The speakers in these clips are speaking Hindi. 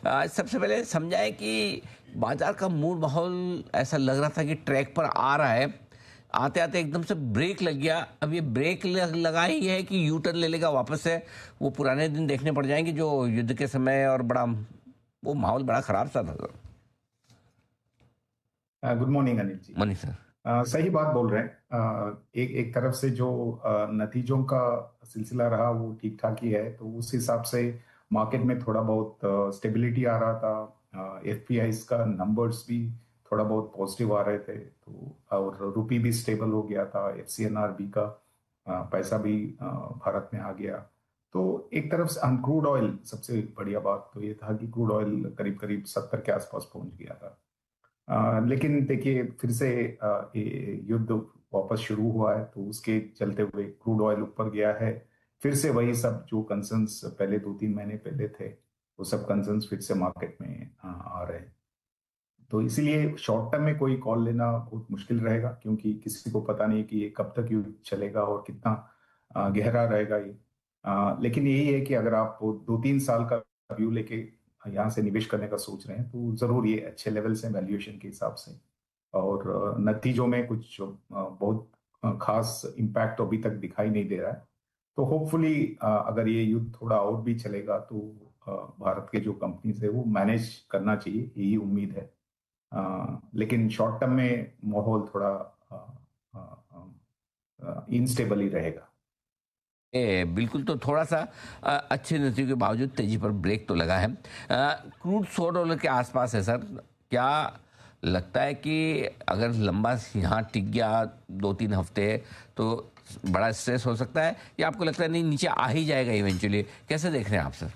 सबसे पहले समझाएं कि बाजार का मूड माहौल ऐसा लग रहा था कि ट्रैक पर आ रहा है, आते आते एकदम से ब्रेक लग गया। अब ये ब्रेक लगा ही है कि यू टर्न ले लेगा वापस से, वो पुराने दिन देखने पड़ जाएंगे जो युद्ध के समय, और बड़ा वो माहौल बड़ा खराब सा था। Good morning Anil ji. Mani sir. सही बात बोल रहे हैं। एक एक तरफ से जो नतीजों का सिलसिला रहा वो ठीक ठाक ही है, तो उस हिसाब से मार्केट में थोड़ा बहुत स्टेबिलिटी आ रहा था। एफपीआईज का नंबर्स भी थोड़ा बहुत पॉजिटिव आ रहे थे, तो और रुपी भी स्टेबल हो गया था। एफसीएनआरबी का पैसा भी भारत में आ गया। तो एक तरफ से क्रूड ऑयल, सबसे बढ़िया बात तो ये था कि क्रूड ऑयल करीब करीब 70 के आसपास पहुंच गया था। लेकिन देखिए फिर से ये युद्ध वापस शुरू हुआ है, तो उसके चलते हुए क्रूड ऑयल ऊपर गया है। फिर से वही सब जो कंसर्न्स पहले 2-3 महीने पहले थे, वो सब कंसर्न्स फिर से मार्केट में आ रहे हैं। तो इसीलिए शॉर्ट टर्म में कोई कॉल लेना बहुत मुश्किल रहेगा, क्योंकि किसी को पता नहीं कि ये कब तक युद्ध चलेगा और कितना गहरा रहेगा ये। लेकिन यही है कि अगर आप 2-3 साल का व्यू लेके यहाँ से निवेश करने का सोच रहे हैं, तो जरूर ये अच्छे लेवल से वैल्यूएशन के हिसाब से। और नतीजों में कुछ बहुत खास इम्पैक्ट तो अभी तक दिखाई नहीं दे रहा है। तो होपफुली अगर ये युद्ध थोड़ा और भी चलेगा, तो भारत के जो कंपनीज है वो मैनेज करना चाहिए, यही उम्मीद है। लेकिन शॉर्ट टर्म में माहौल थोड़ा इनस्टेबल ही रहेगा। बिल्कुल, तो थोड़ा सा अच्छे नतीजों के बावजूद तेजी पर ब्रेक तो लगा है। क्रूड $100 के आसपास है सर। क्या लगता है कि अगर लंबा यहाँ टिक गया 2-3 हफ्ते, तो बड़ा स्ट्रेस हो सकता है, या आपको लगता है नहीं नीचे आ ही जाएगा इवेंचुअली? कैसे देख रहे हैं आप सर?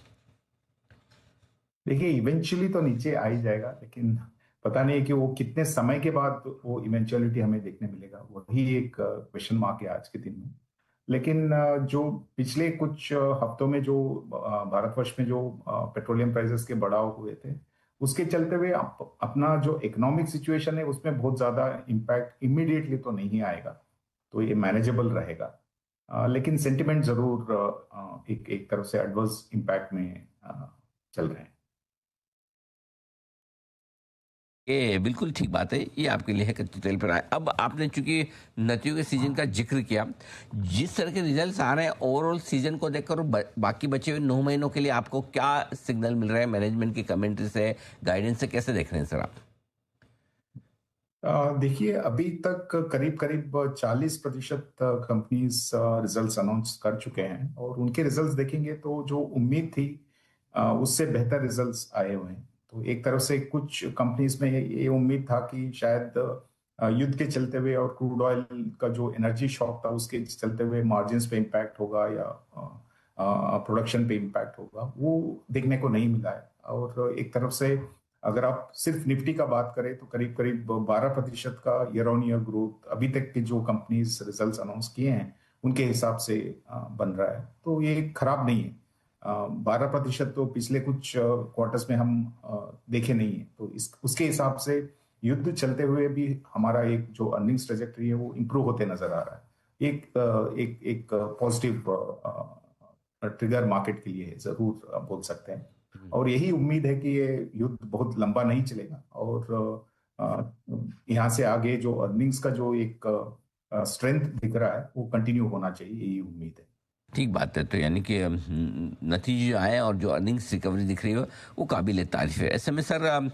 देखिए इवेंचुअली तो नीचे आ ही जाएगा, लेकिन पता नहीं कि वो कितने समय के बाद वो इवेंचुअलिटी हमें देखने मिलेगा, वही एक क्वेश्चन मार्क है आज के दिन में। लेकिन जो पिछले कुछ हफ्तों में जो भारतवर्ष में जो पेट्रोलियम प्राइसेस के बढ़ाव हुए थे, उसके चलते हुए अपना जो इकोनॉमिक सिचुएशन है उसमें बहुत ज्यादा इम्पैक्ट इमीडिएटली तो नहीं आएगा, तो ये मैनेजेबल रहेगा। लेकिन सेंटिमेंट जरूर एक एक तरफ से एडवर्स इम्पैक्ट में चल रहे हैं। ये बिल्कुल ठीक बात है, ये आपके लिए है कच्चे तेल पर आए। अब आपने चूंकि नतियों के सीजन का जिक्र किया, जिस तरह के रिजल्ट्स आ रहे हैं ओवरऑल सीजन को देखकर, बाकी बचे हुए 9 महीनों के लिए आपको क्या सिग्नल मिल रहा है मैनेजमेंट की कमेंट्री से, गाइडेंस से? कैसे देख रहे हैं सर आप? देखिए अभी तक करीब करीब 40% कंपनीज रिजल्ट्स अनाउंस कर चुके हैं, और उनके रिजल्ट्स देखेंगे तो जो उम्मीद थी उससे बेहतर रिजल्ट्स आए हुए हैं। तो एक तरफ से कुछ कंपनीज में ये उम्मीद था कि शायद युद्ध के चलते हुए और क्रूड ऑयल का जो एनर्जी शॉक था उसके चलते हुए मार्जिन्स पे इम्पैक्ट होगा या प्रोडक्शन पे इम्पैक्ट होगा, वो देखने को नहीं मिला है। और एक तरफ से अगर आप सिर्फ निफ्टी का बात करें तो करीब करीब 12% का ईयर ऑन ईयर ग्रोथ अभी तक के जो कंपनीज रिजल्ट्स अनाउंस किए हैं उनके हिसाब से बन रहा है, तो ये खराब नहीं है। 12% तो पिछले कुछ क्वार्टर्स में हम देखे नहीं है, तो इस उसके हिसाब से युद्ध चलते हुए भी हमारा एक जो अर्निंग्स ट्रेजेक्टरी है वो इम्प्रूव होते नजर आ रहा है। एक पॉजिटिव ट्रिगर मार्केट के लिए जरूर बोल सकते हैं। और यही उम्मीद है कि ये युद्ध बहुत लंबा नहीं चलेगा, और यहाँ से आगे जो अर्निंग्स का जो एक स्ट्रेंथ दिख रहा है वो कंटिन्यू होना चाहिए, यही उम्मीद है। ठीक बात है। तो यानी कि नतीजे जो आए और जो अर्निंग्स रिकवरी दिख रही है वो काबिल तारीफ है। ऐसे में सर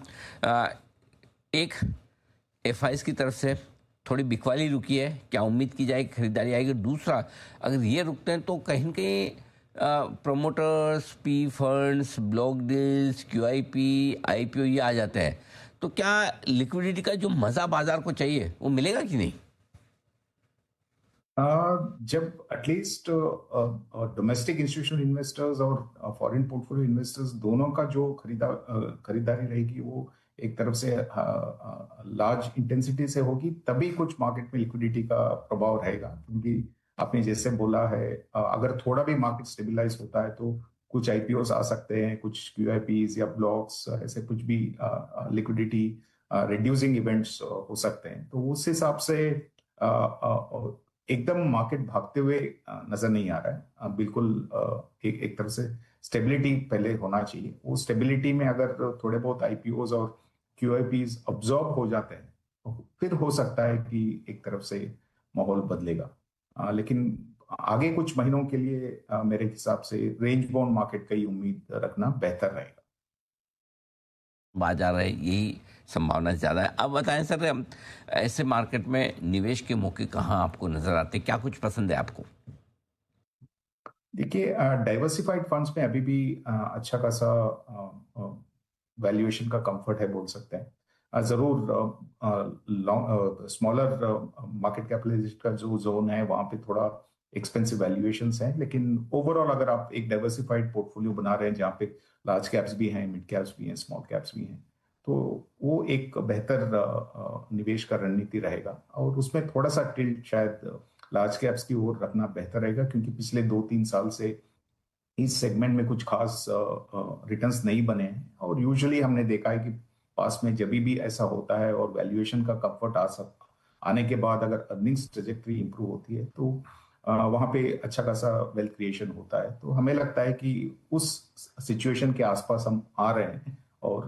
एक एफ की तरफ से थोड़ी बिकवाली रुकी है, क्या उम्मीद की जाए कि खरीदारी आएगी? दूसरा, अगर ये रुकते हैं तो कहीं न कहीं promoters, P funds, block deals, QIP, IPO ये आ जाते हैं, तो क्या लिक्विडिटी का जो मज़ा बाजार को चाहिए वो मिलेगा कि नहीं? जब एटलीस्ट डोमेस्टिक इंस्टीट्यूशनल इन्वेस्टर्स और फॉरेन पोर्टफोलियो इन्वेस्टर्स दोनों का जो खरीदारी रहेगी वो एक तरफ से लार्ज इंटेंसिटी से होगी, तभी कुछ मार्केट में लिक्विडिटी का प्रभाव रहेगा। क्योंकि आपने जैसे बोला है, अगर थोड़ा भी मार्केट स्टेबलाइज होता है तो कुछ आईपीओ आ सकते हैं, कुछ क्यूआईपीज या ब्लॉक्स, ऐसे कुछ भी लिक्विडिटी रिड्यूसिंग इवेंट्स हो सकते हैं। तो उस हिसाब से एकदम मार्केट भागते हुए नजर नहीं आ रहा है। बिल्कुल एक तरह से स्टेबिलिटी पहले होना चाहिए। वो स्टेबिलिटी में अगर थोड़े बहुत आईपीओज और क्यूआईपीज अब्जॉर्ब हो जाते हैं तो फिर हो सकता है कि एक तरफ से माहौल बदलेगा। लेकिन आगे कुछ महीनों के लिए मेरे हिसाब से रेंज बाउंड मार्केट का ही उम्मीद रखना बेहतर रहेगा। बाजार है, यही संभावना ज़्यादा है। अब बताएं सर, ऐसे मार्केट में निवेश के मौके कहाँ आपको नज़र आते हैं? क्या कुछ पसंद है आपको? देखिए, डाइवर्सिफाइड फंड्स में अभी भी अच्छा खासा वैल्यूएशन का कंफर्ट है बोल सकते हैं। जरूर स्मॉलर मार्केट कैपिटलाइजेशन का जो जोन है वहां पे थोड़ा एक्सपेंसिव वैल्यूएशंस हैं, लेकिन ओवरऑल अगर आप एक डाइवर्सिफाइड पोर्टफोलियो बना रहे हैं जहाँ पे लार्ज कैप्स भी हैं, मिड कैप्स भी हैं, स्मॉल कैप्स भी हैं, तो वो एक बेहतर निवेश का रणनीति रहेगा। और उसमें थोड़ा सा टिल्ट शायद लार्ज कैप्स की ओर रखना बेहतर रहेगा, क्योंकि पिछले 2-3 साल से इस सेगमेंट में कुछ खास रिटर्न्स नहीं बने हैं। और यूजुअली हमने देखा है कि पास में जब भी ऐसा होता है और वैल्यूएशन का कंफर्ट आने के बाद अगर अर्निंग्स ट्रेजेक्टरी इंप्रूव होती है तो वहां पे अच्छा खासा वेल्थ क्रिएशन होता है। तो हमें लगता है कि उस सिचुएशन के आसपास हम आ रहे हैं और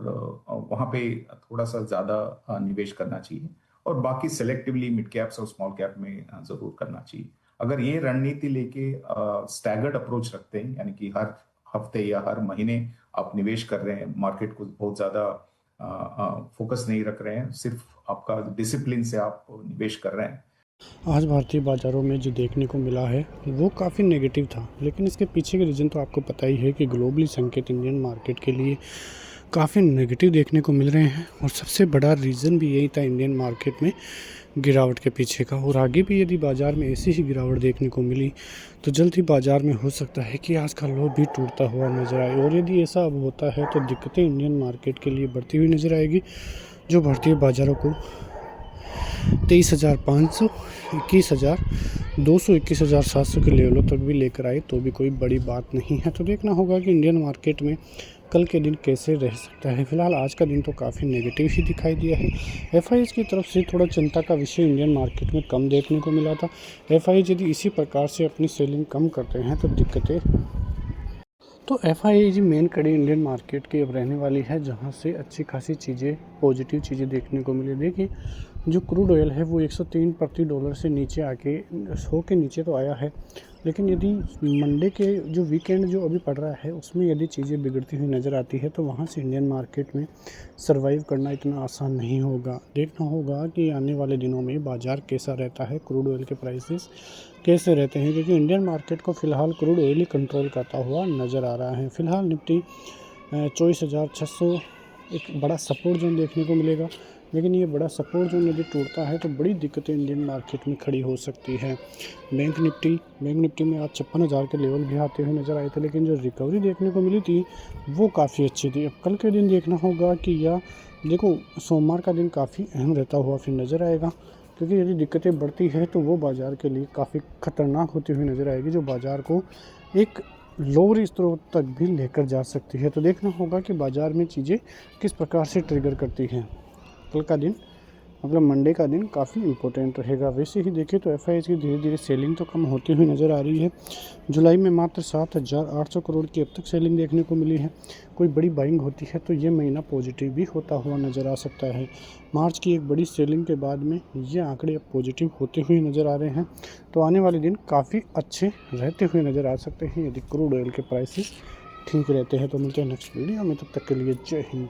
वहां पे थोड़ा सा ज्यादा निवेश करना चाहिए, और बाकी सेलेक्टिवली मिड कैप्स और स्मॉल कैप में जरूर करना चाहिए। अगर ये रणनीति लेके स्टैगर्ड अप्रोच रखते हैं, यानी कि हर हफ्ते या हर महीने आप निवेश कर रहे हैं, मार्केट को बहुत ज्यादा फोकस नहीं रख रहे हैं, सिर्फ आपका डिसिप्लिन से आप निवेश कर रहे हैं। आज भारतीय बाज़ारों में जो देखने को मिला है वो काफ़ी नेगेटिव था, लेकिन इसके पीछे के रीज़न तो आपको पता ही है कि ग्लोबली संकेत इंडियन मार्केट के लिए काफ़ी नेगेटिव देखने को मिल रहे हैं। और सबसे बड़ा रीज़न भी यही था इंडियन मार्केट में गिरावट के पीछे का। और आगे भी यदि बाज़ार में ऐसी ही गिरावट देखने को मिली तो जल्द ही बाज़ार में हो सकता है कि आज का लो भी टूटता हुआ नज़र आए। और यदि ऐसा अब होता है तो दिक्कतें इंडियन मार्केट के लिए बढ़ती हुई नज़र आएगी, जो भारतीय बाज़ारों को 23,500, 21,000, 200, 21,700 के लेवलों तक भी लेकर आए तो भी कोई बड़ी बात नहीं है। तो देखना होगा कि इंडियन मार्केट में कल के दिन कैसे रह सकता है। फिलहाल आज का दिन तो काफ़ी नेगेटिव ही दिखाई दिया है। एफआईएस की तरफ से थोड़ा चिंता का विषय इंडियन मार्केट में कम देखने को मिला था। एफआईएस यदि इसी प्रकार से अपनी सेलिंग कम करते हैं तो दिक्कतें तो एफआईआई मेन कड़ी इंडियन मार्केट की अब रहने वाली है, जहां से अच्छी खासी चीज़ें, पॉजिटिव चीज़ें देखने को मिली। देखिए, जो क्रूड ऑयल है वो 103 प्रति डॉलर से नीचे आके 100 के नीचे तो आया है, लेकिन यदि मंडे के जो वीकेंड जो अभी पड़ रहा है उसमें यदि चीज़ें बिगड़ती हुई नज़र आती है तो वहाँ से इंडियन मार्केट में सर्वाइव करना इतना आसान नहीं होगा। देखना होगा कि आने वाले दिनों में बाज़ार कैसा रहता है, क्रूड ऑयल के प्राइसेस कैसे रहते हैं, क्योंकि इंडियन मार्केट को फ़िलहाल क्रूड ऑयल ही कंट्रोल करता हुआ नज़र आ रहा है। फ़िलहाल निफ्टी 24,600 एक बड़ा सपोर्ट जोन देखने को मिलेगा, लेकिन ये बड़ा सपोर्ट जोन यदि टूटता है तो बड़ी दिक्कतें इंडियन मार्केट में खड़ी हो सकती है। बैंक निफ्टी में आज 56,000 के लेवल भी आते हुए नज़र आए थे, लेकिन जो रिकवरी देखने को मिली थी वो काफ़ी अच्छी थी। अब कल के दिन देखना होगा कि या देखो, सोमवार का दिन काफ़ी अहम रहता हुआ फिर नज़र आएगा, क्योंकि यदि दिक्कतें बढ़ती है तो वो बाज़ार के लिए काफ़ी ख़तरनाक होती हुई नज़र आएगी, जो बाज़ार को एक लोअर स्रोत तक भी लेकर जा सकती है। तो देखना होगा कि बाज़ार में चीज़ें किस प्रकार से ट्रिगर करती हैं। कल का दिन मतलब मंडे का दिन काफ़ी इंपॉर्टेंट रहेगा। वैसे ही देखें तो एफआईआई की धीरे धीरे सेलिंग तो कम होती हुई नज़र आ रही है। जुलाई में मात्र 7,800 करोड़ की अब तक सेलिंग देखने को मिली है। कोई बड़ी बाइंग होती है तो ये महीना पॉजिटिव भी होता हुआ नज़र आ सकता है। मार्च की एक बड़ी सेलिंग के बाद में ये आंकड़े अब पॉजिटिव होते हुए नज़र आ रहे हैं, तो आने वाले दिन काफ़ी अच्छे रहते हुए नज़र आ सकते हैं यदि क्रूड ऑयल के प्राइसेस ठीक रहते हैं। तो मिलते हैं नेक्स्ट वीडियो में, तब तक के लिए जय हिंद।